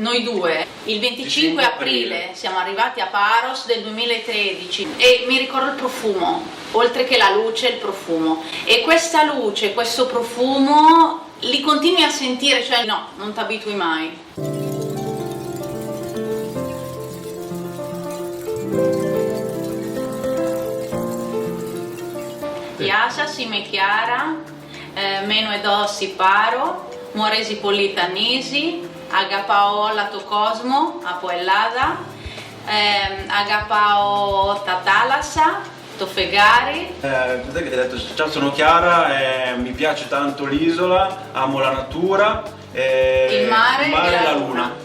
noi due. Il 25 aprile siamo arrivati a Paros del 2013 e mi ricordo il profumo, oltre che la luce, il profumo. E questa luce, questo profumo li continui a sentire, cioè no, non ti abitui mai. Iasa si me chiara, meno edossi paro, moresi politanisi, agapao lato cosmo, apoellada, agapao tatalasa, tofegari. Cos'è che ti ho detto? Ciao, sono Chiara, mi piace tanto l'isola, amo la natura, il mare e la luna.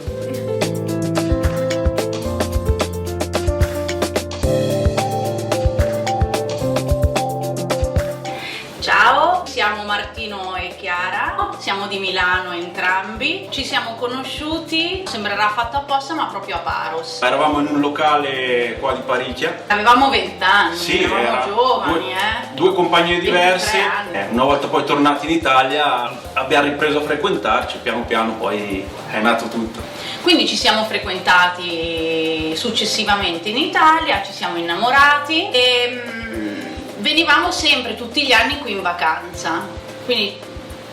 Ciao, siamo Martino e Chiara, siamo di Milano entrambi, ci siamo conosciuti, sembrerà fatto apposta, ma proprio a Paros. Eravamo in un locale qua di Paricchia. Avevamo 20 anni, sì, eravamo giovani, due compagnie diverse. 23 anni. Una volta poi tornati in Italia abbiamo ripreso a frequentarci, piano piano poi è nato tutto. Quindi ci siamo frequentati successivamente in Italia, ci siamo innamorati e venivamo sempre tutti gli anni qui in vacanza, quindi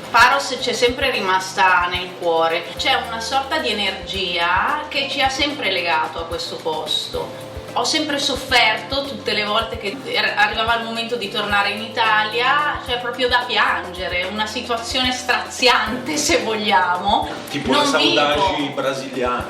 Paros c'è sempre rimasta nel cuore. C'è una sorta di energia che ci ha sempre legato a questo posto. Ho sempre sofferto tutte le volte che arrivava il momento di tornare in Italia, cioè proprio da piangere, una situazione straziante se vogliamo. Tipo le saudagi brasiliane.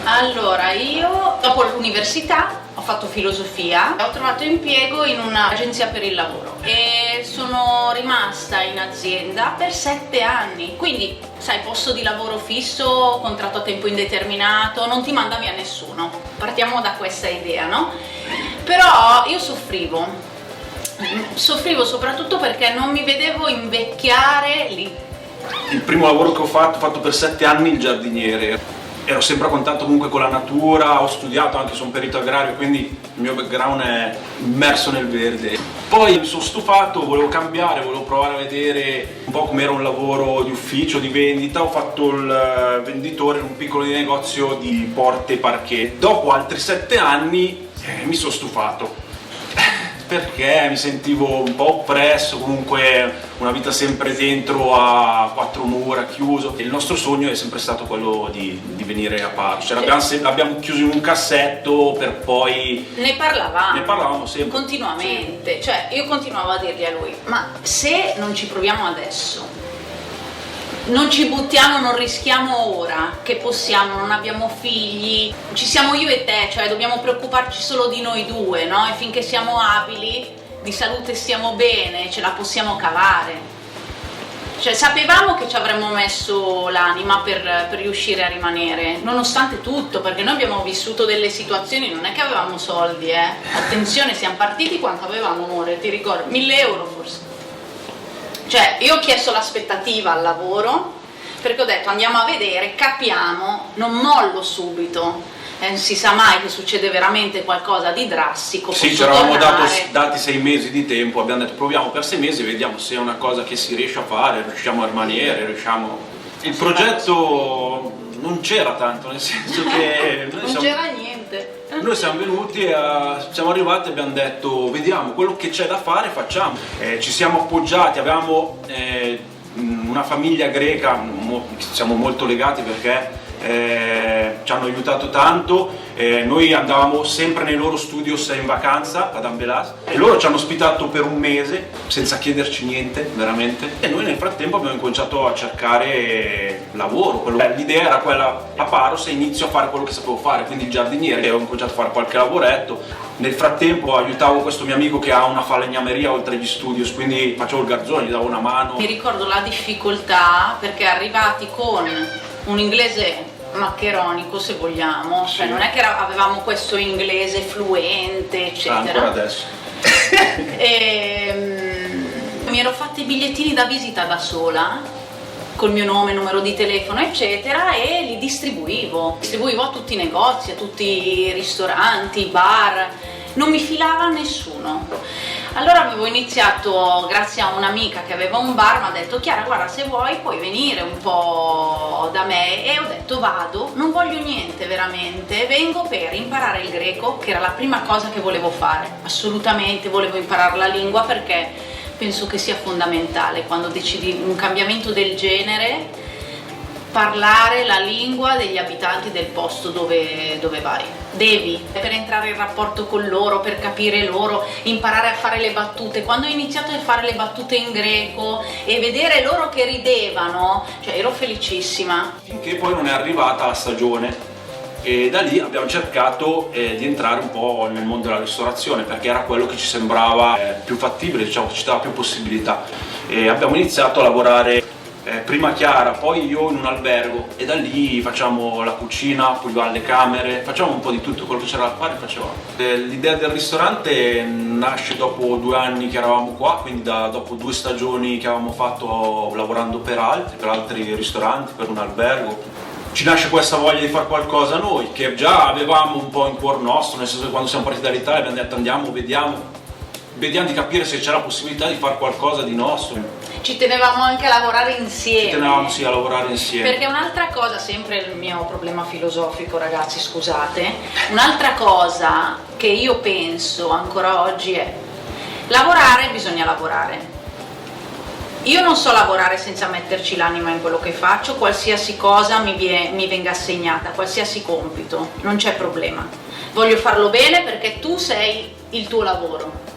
Allora, io dopo l'università ho fatto filosofia, ho trovato impiego in un'agenzia per il lavoro e sono rimasta in azienda per 7 anni, quindi sai, posto di lavoro fisso, contratto a tempo indeterminato, non ti manda via nessuno, partiamo da questa idea, no? Però io soffrivo soprattutto perché non mi vedevo invecchiare lì. Il primo lavoro che ho fatto per 7 anni il giardiniere. Ero sempre a contatto comunque con la natura, ho studiato, anche sono perito agrario, quindi il mio background è immerso nel verde. Poi mi sono stufato, volevo cambiare, volevo provare a vedere un po' com'era un lavoro di ufficio, di vendita. Ho fatto il venditore in un piccolo negozio di porte e parquet. Dopo altri 7 anni mi sono stufato. Perché mi sentivo un po' oppresso, comunque una vita sempre dentro a 4 mura, chiuso. E il nostro sogno è sempre stato quello di venire a Paros. Cioè, l'abbiamo chiuso in un cassetto per poi... Ne parlavamo sempre. Continuamente. Cioè, io continuavo a dirgli a lui, ma se non ci proviamo adesso, non ci buttiamo, non rischiamo ora che possiamo, non abbiamo figli, ci siamo io e te, cioè dobbiamo preoccuparci solo di noi due, no? E finché siamo abili, di salute stiamo bene, ce la possiamo cavare. Cioè sapevamo che ci avremmo messo l'anima per riuscire a rimanere, nonostante tutto, perché noi abbiamo vissuto delle situazioni, non è che avevamo soldi, Attenzione, siamo partiti quanto avevamo, amore, ti ricordo? 1.000 euro forse. Cioè, io ho chiesto l'aspettativa al lavoro perché ho detto andiamo a vedere, capiamo, non mollo subito, non si sa mai che succede veramente qualcosa di drastico. Sì, ci eravamo dati 6 mesi di tempo, abbiamo detto proviamo per 6 mesi, vediamo se è una cosa che si riesce a fare, riusciamo a rimanere, riusciamo... Il progetto non c'era tanto, nel senso che... c'era niente. Noi siamo venuti, siamo arrivati e abbiamo detto vediamo quello che c'è da fare, facciamo. Ci siamo appoggiati, avevamo una famiglia greca, siamo molto legati perché ci hanno aiutato tanto. Noi andavamo sempre nei loro studios in vacanza ad Ambelas e loro ci hanno ospitato per un mese senza chiederci niente, veramente. E noi nel frattempo abbiamo cominciato a cercare lavoro. L'idea era quella a Paros e inizio a fare quello che sapevo fare, quindi il giardiniere, ho cominciato a fare qualche lavoretto. Nel frattempo aiutavo questo mio amico che ha una falegnameria oltre gli studios, quindi facevo il garzone, gli davo una mano. Mi ricordo la difficoltà perché arrivati con un inglese maccheronico, se vogliamo, cioè non è che avevamo questo inglese fluente, eccetera. Ancora adesso. Mi ero fatta i bigliettini da visita da sola, col mio nome, numero di telefono, eccetera, e li distribuivo a tutti i negozi, a tutti i ristoranti, i bar. Non mi filava nessuno. Allora avevo iniziato, grazie a un'amica che aveva un bar, mi ha detto: Chiara, guarda, se vuoi puoi venire un po' da me. E ho detto: vado, non voglio niente veramente, vengo per imparare il greco, che era la prima cosa che volevo fare. Assolutamente volevo imparare la lingua, perché penso che sia fondamentale quando decidi un cambiamento del genere, parlare la lingua degli abitanti del posto dove vai. Devi, per entrare in rapporto con loro, per capire loro, imparare a fare le battute. Quando ho iniziato a fare le battute in greco e vedere loro che ridevano, cioè ero felicissima. Finché poi non è arrivata la stagione, e da lì abbiamo cercato di entrare un po' nel mondo della ristorazione, perché era quello che ci sembrava più fattibile, diciamo che ci dava più possibilità. E abbiamo iniziato a lavorare prima Chiara, poi io in un albergo, e da lì facciamo la cucina, poi le camere, facciamo un po' di tutto quello che c'era da fare, facevamo. L'idea del ristorante nasce dopo 2 anni che eravamo qua, quindi dopo 2 stagioni che avevamo fatto lavorando per altri ristoranti, per un albergo. Ci nasce questa voglia di fare qualcosa noi, che già avevamo un po' in cuor nostro, nel senso che quando siamo partiti dall'Italia abbiamo detto andiamo, vediamo di capire se c'era la possibilità di fare qualcosa di nostro. Ci tenevamo anche a lavorare insieme. Ci tenevamo sì a lavorare insieme. Perché un'altra cosa, sempre il mio problema filosofico, ragazzi, scusate, un'altra cosa che io penso ancora oggi è: lavorare, bisogna lavorare. Io non so lavorare senza metterci l'anima in quello che faccio, qualsiasi cosa mi venga assegnata, qualsiasi compito, non c'è problema. Voglio farlo bene perché tu sei il tuo lavoro.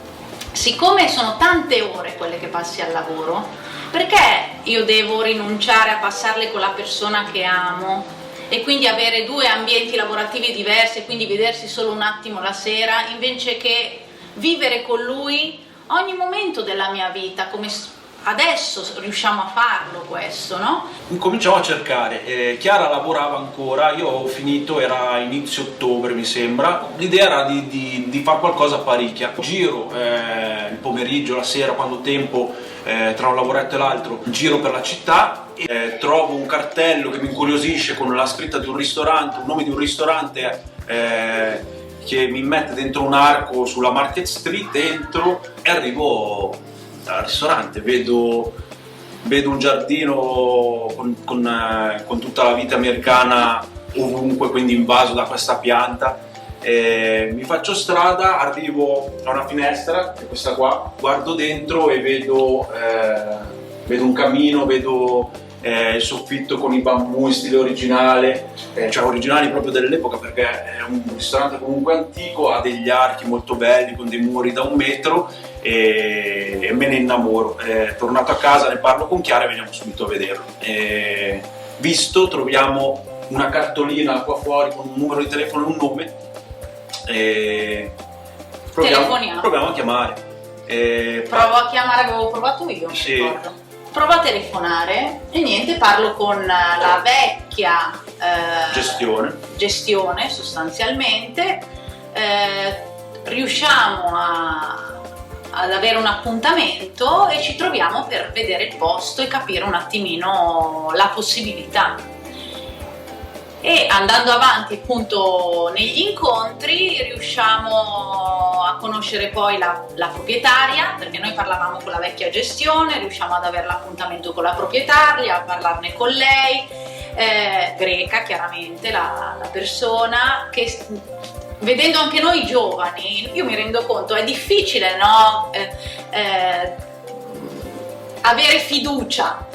Siccome sono tante ore quelle che passi al lavoro, perché io devo rinunciare a passarle con la persona che amo e quindi avere 2 ambienti lavorativi diversi e quindi vedersi solo un attimo la sera, invece che vivere con lui ogni momento della mia vita, come adesso riusciamo a farlo questo, no? Cominciamo a cercare. Chiara lavorava ancora, io ho finito, era inizio ottobre mi sembra. L'idea era di fare qualcosa a Paricchia. Giro il pomeriggio, la sera, quando ho tempo, tra un lavoretto e l'altro, giro per la città e trovo un cartello che mi incuriosisce con la scritta di un ristorante, un nome di un ristorante che mi mette dentro un arco sulla Market Street, entro e arrivo al ristorante, vedo un giardino con tutta la vita americana ovunque, quindi invaso da questa pianta. Mi faccio strada, arrivo a una finestra, che è questa qua, guardo dentro e vedo un camino, vedo il soffitto con i bambù in stile originale, cioè originali proprio dell'epoca, perché è un ristorante comunque antico, ha degli archi molto belli con dei muri da 1 metro, e me ne innamoro. Tornato a casa ne parlo con Chiara e veniamo subito a vederlo. Visto, troviamo una cartolina qua fuori con un numero di telefono e un nome, proviamo a chiamare. Provo a chiamare, avevo provato io, mi sì. ricordo. Provo a telefonare e niente, parlo con la vecchia gestione sostanzialmente, riusciamo ad avere un appuntamento e ci troviamo per vedere il posto e capire un attimino la possibilità. E andando avanti appunto negli incontri riusciamo a conoscere poi la proprietaria, perché noi parlavamo con la vecchia gestione, riusciamo ad avere l'appuntamento con la proprietaria, a parlarne con lei, greca chiaramente la persona, che vedendo anche noi giovani, io mi rendo conto, è difficile, no? Avere fiducia.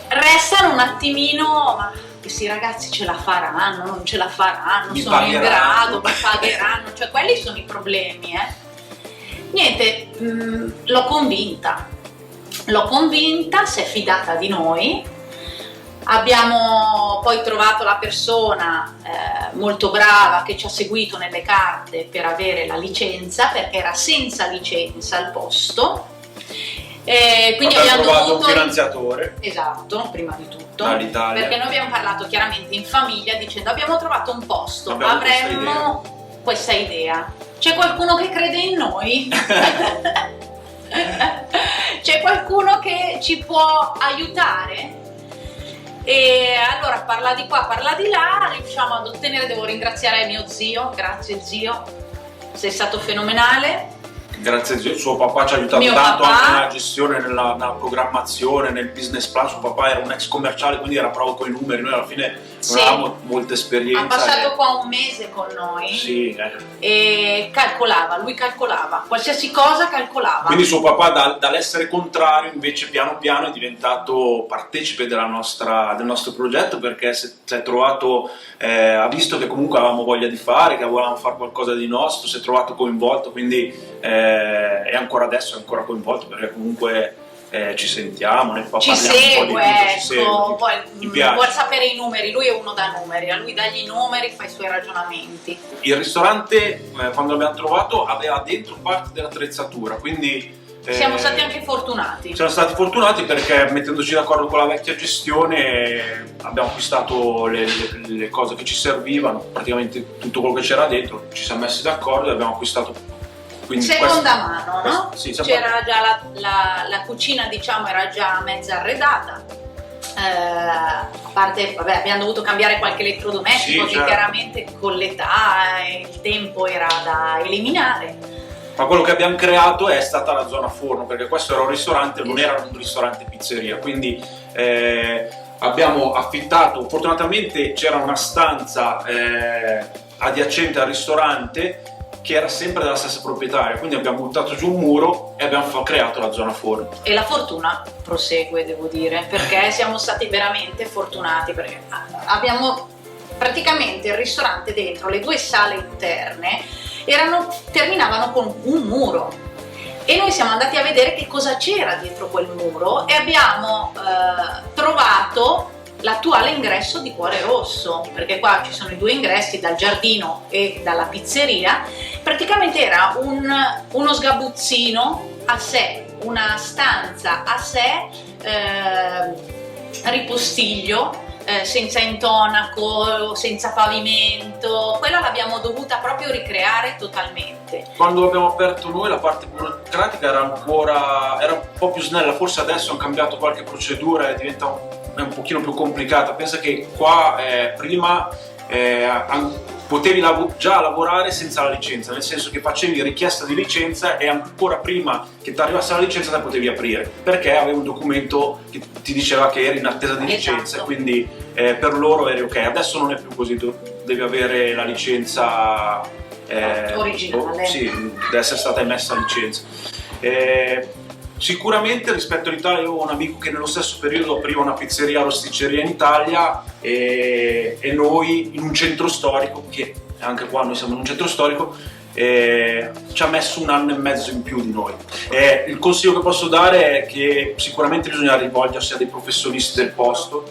Restano un attimino, ma questi ragazzi ce la faranno, non ce la faranno, Mi sono pagheranno. in grado, mi pagheranno, cioè quelli sono i problemi, Niente, l'ho convinta, si è fidata di noi. Abbiamo poi trovato la persona molto brava che ci ha seguito nelle carte per avere la licenza, perché era senza licenza il posto. Quindi abbiamo trovato dovuto un finanziatore. Esatto, prima di tutto, dall'Italia. perché noi abbiamo parlato chiaramente in famiglia dicendo: abbiamo trovato un posto, avremmo questa idea. C'è qualcuno che crede in noi? C'è qualcuno che ci può aiutare? E allora parla di qua, parla di là, riusciamo ad ottenere. Devo ringraziare mio zio, grazie zio, sei stato fenomenale. Grazie a Dio, suo papà ci ha aiutato Mio tanto papà. anche nella gestione, nella programmazione, nel business plan. Suo papà era un ex commerciale, quindi era bravo con i numeri. Noi alla fine Sì. non avevamo molta esperienza. Ha passato qua un mese con noi Sì, e lui calcolava, qualsiasi cosa calcolava. Quindi suo papà dall'essere contrario invece piano piano è diventato partecipe del nostro progetto, perché si è trovato, ha visto che comunque avevamo voglia di fare, che volevamo fare qualcosa di nostro, si è trovato coinvolto, quindi e ancora adesso è ancora coinvolto, perché comunque ci sentiamo, ne Ci parliamo un po' di tutto, ci segue, segue. vuol sapere i numeri, lui è uno da numeri, a lui dagli i numeri, fa i suoi ragionamenti. Il ristorante, quando l'abbiamo trovato, aveva dentro parte dell'attrezzatura, quindi Siamo stati anche fortunati. siamo stati fortunati perché, mettendoci d'accordo con la vecchia gestione, abbiamo acquistato le cose che ci servivano, praticamente tutto quello che c'era dentro, ci siamo messi d'accordo e abbiamo acquistato. Quindi Seconda mano, no? Sì, C'era già la cucina, diciamo, era già mezza arredata. A parte, vabbè, abbiamo dovuto cambiare qualche elettrodomestico, Sì, che certo. chiaramente con l'età e il tempo era da eliminare. Ma quello che abbiamo creato è stata la zona forno, perché questo era un ristorante, non Esatto. era un ristorante pizzeria, quindi abbiamo affittato, fortunatamente c'era una stanza adiacente al ristorante che era sempre della stessa proprietaria, quindi abbiamo buttato giù un muro e abbiamo creato la zona forno. E la fortuna prosegue, devo dire, perché siamo stati veramente fortunati, perché abbiamo praticamente il ristorante dentro, le due sale interne terminavano con un muro e noi siamo andati a vedere che cosa c'era dietro quel muro e abbiamo trovato l'attuale ingresso di Cuore Rosso, perché qua ci sono i due ingressi, dal giardino e dalla pizzeria. Praticamente era uno sgabuzzino a sé, una stanza a sé, ripostiglio, senza intonaco, senza pavimento. Quella l'abbiamo dovuta proprio ricreare totalmente. Quando abbiamo aperto noi la parte burocratica era un po' più snella, forse adesso hanno cambiato qualche procedura e diventa un pochino più complicata. Pensa che qua prima potevi già lavorare senza la licenza, nel senso che facevi richiesta di licenza e ancora prima che ti arrivasse la licenza te potevi aprire, perché avevi un documento che ti diceva che eri in attesa di licenza. Esatto. Quindi per loro eri ok. Adesso non è più così, tu devi avere la licenza originale. Sì, deve essere stata emessa la licenza. Sicuramente rispetto all'Italia, io ho un amico che nello stesso periodo apriva una pizzeria rosticceria in Italia e noi in un centro storico, che anche qua noi siamo in un centro storico, ci ha messo 1 anno e mezzo in più di noi. Il consiglio che posso dare è che sicuramente bisogna rivolgersi a dei professionisti del posto.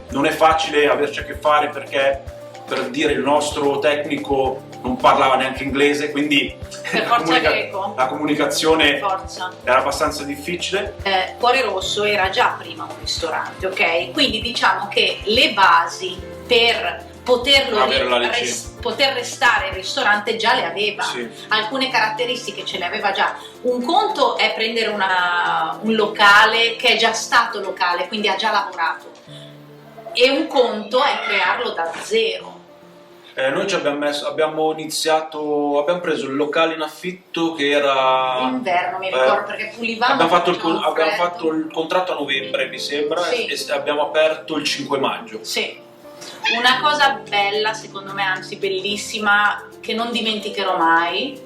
Non è facile averci a che fare, perché, per dire, il nostro tecnico non parlava neanche inglese, quindi Per forza greco. la comunicazione Forza. era abbastanza difficile. Cuore Rosso era già prima un ristorante, ok? Quindi diciamo che le basi per poterlo Avere la licenza. poter restare il ristorante già le aveva. Sì. Alcune caratteristiche ce le aveva già. Un conto è prendere un locale che è già stato locale, quindi ha già lavorato, e un conto è crearlo da zero. Noi abbiamo preso il locale in affitto che era Inverno, mi ricordo, perché pulivamo. abbiamo fatto freddo. il contratto a novembre, mi sembra, Sì. e abbiamo aperto il 5 maggio. Sì, una cosa bella, secondo me, anzi bellissima, che non dimenticherò mai.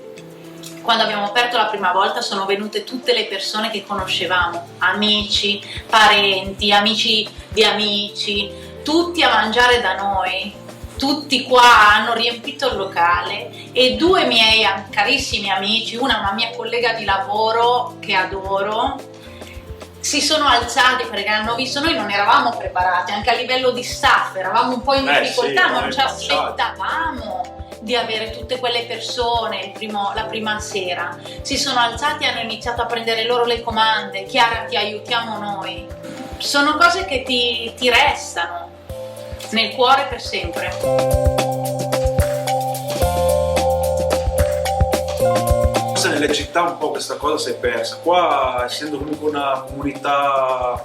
Quando abbiamo aperto la prima volta sono venute tutte le persone che conoscevamo, amici, parenti, amici di amici, tutti a mangiare da noi. Tutti qua hanno riempito il locale e 2 miei carissimi amici, una mia collega di lavoro che adoro, si sono alzati perché hanno visto, noi non eravamo preparati, anche a livello di staff eravamo un po' in difficoltà, sì, non ci facciamo. aspettavamo di avere tutte quelle persone la prima sera. Si sono alzati e hanno iniziato a prendere loro le comande. Chiara, ti aiutiamo noi. Sono cose che ti restano nel cuore per sempre. Forse nelle città un po' questa cosa si è persa. Qua, essendo comunque una comunità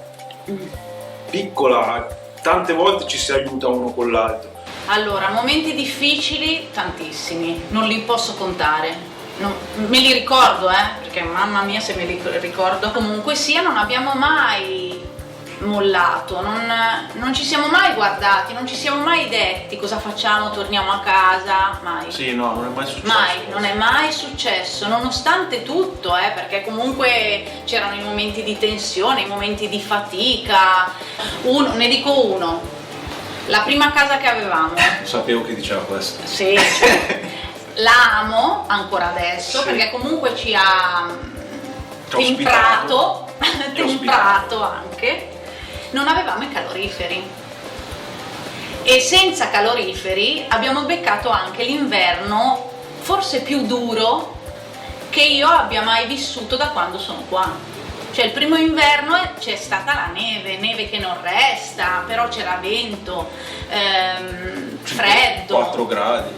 piccola, tante volte ci si aiuta uno con l'altro. Allora, momenti difficili tantissimi, non li posso contare. me li ricordo, perché mamma mia se me li ricordo, comunque sia non abbiamo mai mollato, non ci siamo mai guardati, non ci siamo mai detti cosa facciamo, torniamo a casa, mai. Sì, no, non è mai successo. Mai, non è mai successo, nonostante tutto, perché comunque c'erano i momenti di tensione, i momenti di fatica. Ne dico uno, la prima casa che avevamo. Sapevo che diceva questo. Sì, la amo ancora adesso, sì, perché comunque ci ha temprato anche. Non avevamo i caloriferi e senza caloriferi abbiamo beccato anche l'inverno forse più duro che io abbia mai vissuto da quando sono qua. Cioè il primo inverno c'è stata la neve che non resta, però c'era vento, freddo, 4 gradi,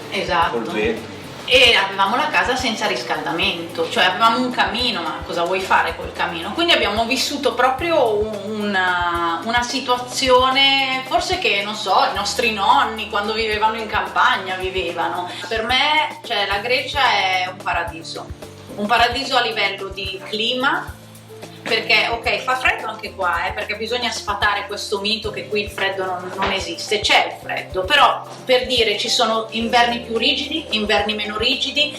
esatto, col vento. E avevamo la casa senza riscaldamento, cioè avevamo un camino, ma cosa vuoi fare col camino? Quindi abbiamo vissuto proprio una situazione, forse che, non so, i nostri nonni quando vivevano in campagna vivevano. Per me, cioè, la Grecia è un paradiso a livello di clima, perché ok, fa freddo anche qua, perché bisogna sfatare questo mito che qui il freddo non esiste. C'è il freddo, però per dire ci sono inverni più rigidi, inverni meno rigidi.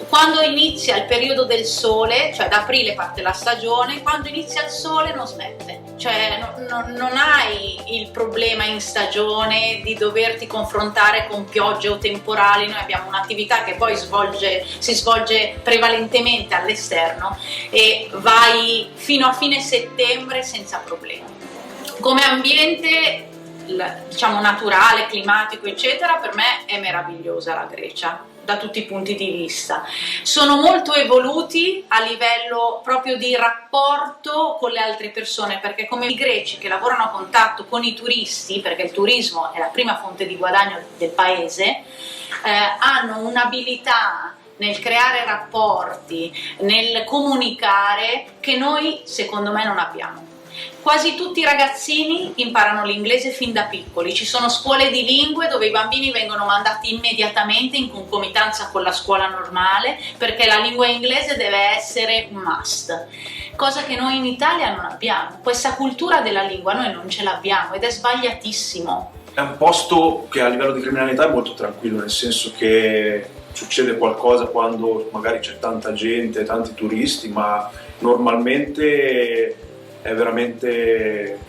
Quando inizia il periodo del sole, cioè da aprile parte la stagione, quando inizia il sole non smette, cioè non hai il problema in stagione di doverti confrontare con piogge o temporali. Noi abbiamo un'attività che poi si svolge prevalentemente all'esterno e vai fino a fine settembre senza problemi. Come ambiente, diciamo, naturale, climatico eccetera, per me è meravigliosa la Grecia da tutti i punti di vista. Sono molto evoluti a livello proprio di rapporto con le altre persone, perché come i greci che lavorano a contatto con i turisti, perché il turismo è la prima fonte di guadagno del paese, hanno un'abilità nel creare rapporti, nel comunicare che noi secondo me non abbiamo. Quasi tutti i ragazzini imparano l'inglese fin da piccoli, ci sono scuole di lingue dove i bambini vengono mandati immediatamente in concomitanza con la scuola normale, perché la lingua inglese deve essere un must, cosa che noi in Italia non abbiamo. Questa cultura della lingua noi non ce l'abbiamo ed è sbagliatissimo. È un posto che a livello di criminalità è molto tranquillo, nel senso che succede qualcosa quando magari c'è tanta gente, tanti turisti, ma normalmente è veramente,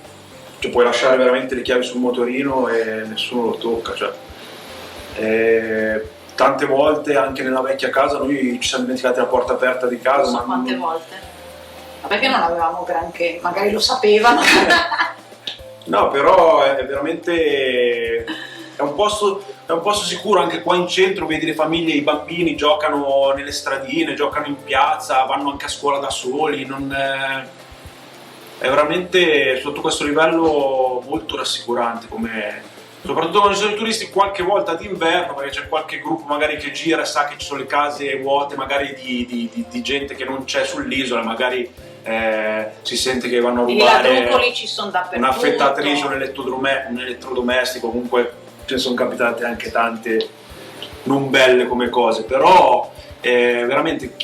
cioè puoi lasciare veramente le chiavi sul motorino e nessuno lo tocca, cioè. Tante volte anche nella vecchia casa noi ci siamo dimenticati la porta aperta di casa. Non so quante volte. Vabbè che non avevamo granché, magari lo sapevano. No, però è veramente è un posto sicuro. Anche qua in centro vedi le famiglie, i bambini giocano nelle stradine, giocano in piazza, vanno anche a scuola da soli, è veramente sotto questo livello molto rassicurante, soprattutto quando ci sono i turisti qualche volta d'inverno, perché c'è qualche gruppo magari che gira e sa che ci sono le case vuote magari di gente che non c'è sull'isola, magari si sente che vanno a rubare ci sono dappertutto, un'affettatrice, un elettrodomestico, comunque ce ne sono capitate anche tante non belle come cose, però veramente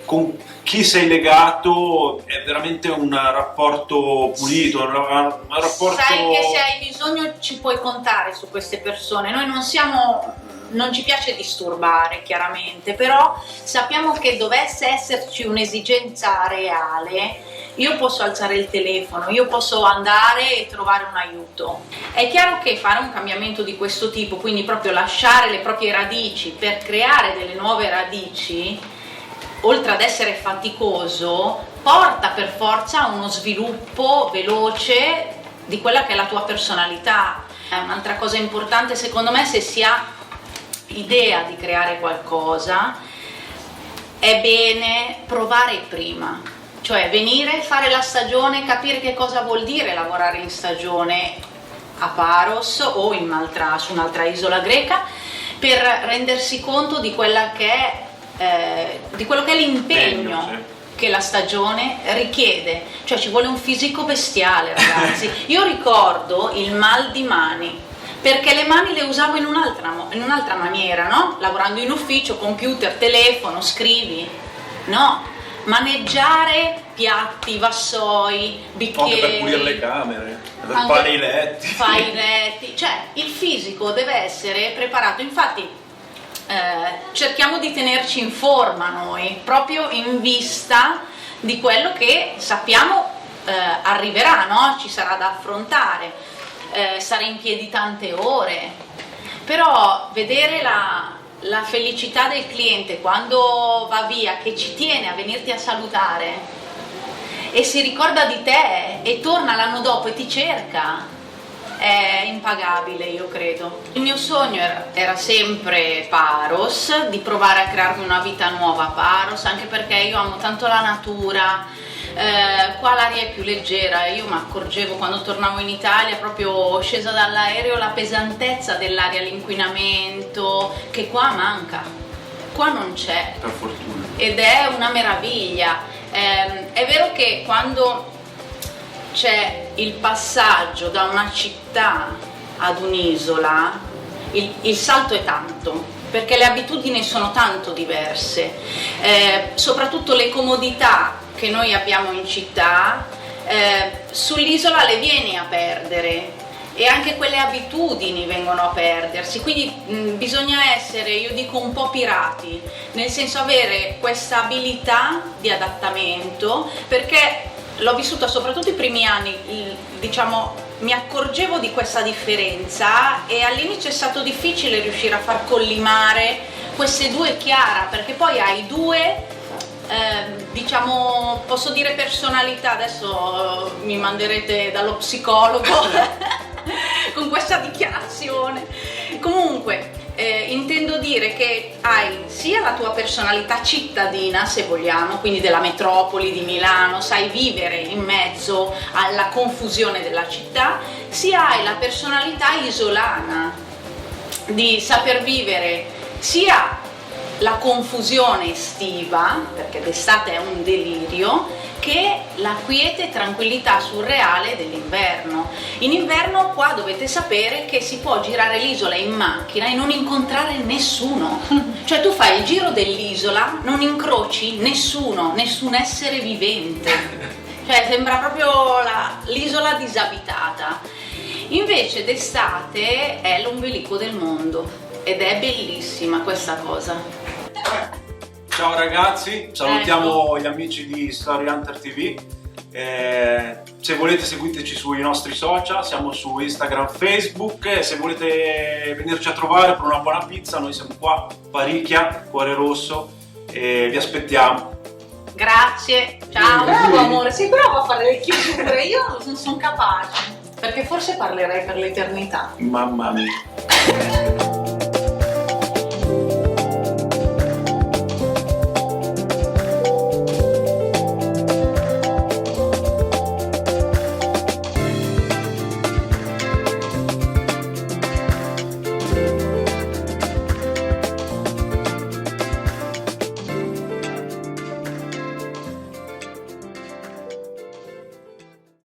con chi sei legato è veramente un rapporto pulito, un rapporto. Sai che se hai bisogno ci puoi contare su queste persone. Noi non ci piace disturbare chiaramente, però sappiamo che dovesse esserci un'esigenza reale, io posso alzare il telefono, io posso andare e trovare un aiuto. È chiaro che fare un cambiamento di questo tipo, quindi proprio lasciare le proprie radici per creare delle nuove radici, oltre ad essere faticoso, porta per forza a uno sviluppo veloce di quella che è la tua personalità. Un'altra cosa importante secondo me, se si ha idea di creare qualcosa, è bene provare prima, cioè venire, fare la stagione, capire che cosa vuol dire lavorare in stagione a Paros o su un'altra isola greca, per rendersi conto di quella che è di quello che è l'impegno che la stagione richiede, cioè ci vuole un fisico bestiale, ragazzi. Io ricordo il mal di mani perché le mani le usavo in un'altra maniera, no? Lavorando in ufficio, computer, telefono, scrivi, no? Maneggiare piatti, vassoi, bicchieri. Anche per pulire le camere, per fare i letti. Fare i letti, cioè il fisico deve essere preparato, infatti cerchiamo di tenerci in forma noi, proprio in vista di quello che sappiamo arriverà, no? Ci sarà da affrontare, stare in piedi tante ore, però vedere la felicità del cliente quando va via, che ci tiene a venirti a salutare e si ricorda di te e torna l'anno dopo e ti cerca, è impagabile, io credo. Il mio sogno era sempre Paros, di provare a crearmi una vita nuova a Paros, anche perché io amo tanto la natura. Qua l'aria è più leggera, io mi accorgevo quando tornavo in Italia, proprio scesa dall'aereo, la pesantezza dell'aria, l'inquinamento, che qua manca, qua non c'è, Per fortuna. ed è una meraviglia. È vero che quando c'è il passaggio da una città ad un'isola, il salto è tanto, perché le abitudini sono tanto diverse, soprattutto le comodità che noi abbiamo in città, sull'isola le vieni a perdere e anche quelle abitudini vengono a perdersi, quindi bisogna essere, io dico, un po' pirati, nel senso avere questa abilità di adattamento, perché l'ho vissuta soprattutto i primi anni, diciamo, mi accorgevo di questa differenza e all'inizio è stato difficile riuscire a far collimare queste due Chiara, perché poi hai due diciamo, posso dire personalità, adesso mi manderete dallo psicologo con questa dichiarazione. Comunque intendo dire che hai sia la tua personalità cittadina, se vogliamo, quindi della metropoli di Milano, sai vivere in mezzo alla confusione della città, sia hai la personalità isolana di saper vivere sia la confusione estiva, perché d'estate è un delirio, che la quiete e tranquillità surreale dell'inverno. In inverno qua dovete sapere che si può girare l'isola in macchina e non incontrare nessuno, cioè tu fai il giro dell'isola, non incroci nessuno, nessun essere vivente, cioè sembra proprio l'isola disabitata. Invece d'estate è l'ombelico del mondo ed è bellissima questa cosa. Ciao ragazzi, salutiamo gli amici di Story Hunter TV. Se volete seguiteci sui nostri social, siamo su Instagram, Facebook, e se volete venirci a trovare per una buona pizza noi siamo qua, Paricchia, Cuore Rosso, e vi aspettiamo. Grazie, ciao. Bravo amore, sei bravo a fare le chiusure, io non sono capace, perché forse parlerei per l'eternità. Mamma mia.